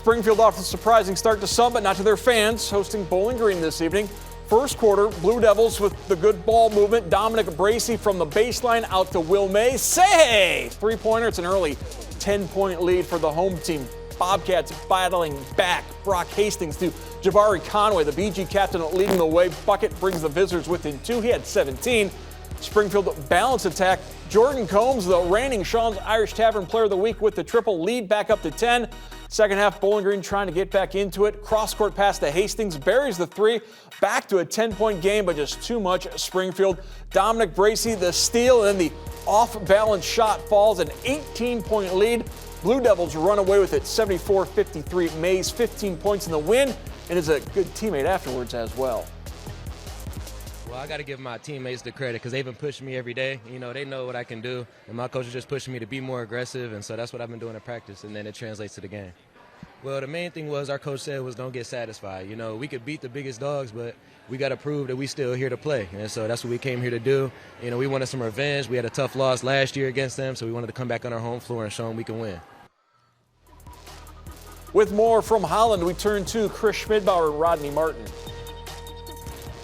Springfield off to a surprising start to some, but not to their fans, hosting Bowling Green this evening. First quarter, Blue Devils with the good ball movement. Dominic Bracey from the baseline out to Will Mays. Say! Three-pointer. It's an early 10-point lead for the home team. Bobcats battling back. Brock Hastings to Jabari Conway, the BG captain, leading the way. Bucket brings the visitors within 2. He had 17. Springfield balance attack. Jordan Combs, the reigning Sean's Irish Tavern Player of the Week, with the triple, lead back up to 10. Second half, Bowling Green trying to get back into it. Cross-court pass to Hastings, buries the 3. Back to a 10-point game, but just too much Springfield. Dominic Bracey, the steal, and then the off-balance shot falls. An 18-point lead. Blue Devils run away with it, 74-53. Mays, 15 points in the win, and is a good teammate afterwards as well. Well, I got to give my teammates the credit because they've been pushing me every day. You know, they know what I can do, and my coach is just pushing me to be more aggressive, and so that's what I've been doing in practice, and then it translates to the game. Well, the main thing was our coach said was don't get satisfied. You know, we could beat the biggest dogs, but we got to prove that we still here to play, and so that's what we came here to do. You know, we wanted some revenge. We had a tough loss last year against them, so we wanted to come back on our home floor and show them we can win. With more from Holland, we turn to Chris Schmidbauer and Rodney Martin.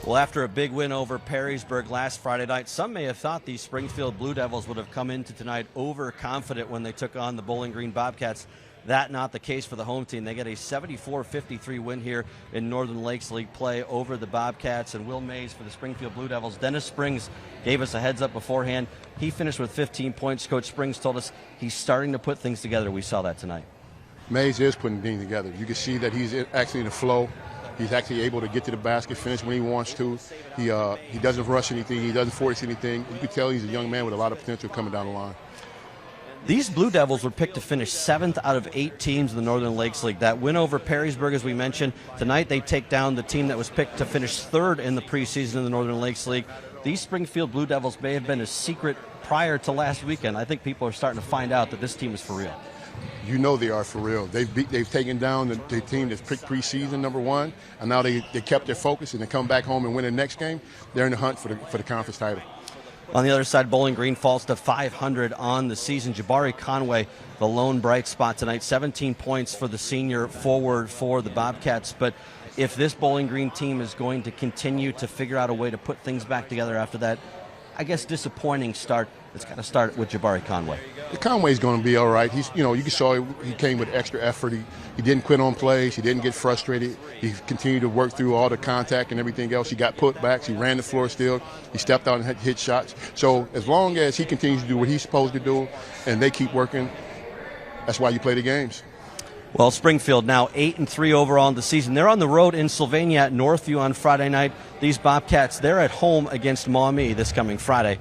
Well, after a big win over Perrysburg last Friday night, some may have thought the Springfield Blue Devils would have come into tonight overconfident when they took on the Bowling Green Bobcats. That not the case for the home team. They get a 74-53 win here in Northern Lakes League play over the Bobcats. And Will Mays for the Springfield Blue Devils. Dennis Springs gave us a heads up beforehand. He finished with 15 points. Coach Springs told us he's starting to put things together. We saw that tonight. Mays is putting things together. You can see that he's actually in the flow. He's actually able to get to the basket, finish when he wants to. He doesn't rush anything. He doesn't force anything. You can tell he's a young man with a lot of potential coming down the line. These Blue Devils were picked to finish 7th out of 8 teams in the Northern Lakes League. That win over Perrysburg, as we mentioned, tonight they take down the team that was picked to finish 3rd in the preseason in the Northern Lakes League. These Springfield Blue Devils may have been a secret prior to last weekend. I think people are starting to find out that this team is for real. You know they are for real. They've taken down the team that's picked preseason #1, and now they kept their focus, and they come back home and win the next game. They're in the hunt for the conference title. On the other side, Bowling Green falls to 500 on the season. Jabari Conway, the lone bright spot tonight, 17 points for the senior forward for the Bobcats. But if this Bowling Green team is going to continue to figure out a way to put things back together after that, I guess, disappointing start, it's got to start with Jabari Conway. Conway's going to be all right. You saw he came with extra effort. He didn't quit on plays. He didn't get frustrated. He continued to work through all the contact and everything else. He got putbacks. He ran the floor still. He stepped out and hit shots. So as long as he continues to do what he's supposed to do and they keep working, that's why you play the games. Well, Springfield now 8-3 overall in the season. They're on the road in Sylvania at Northview on Friday night. These Bobcats, they're at home against Maumee this coming Friday.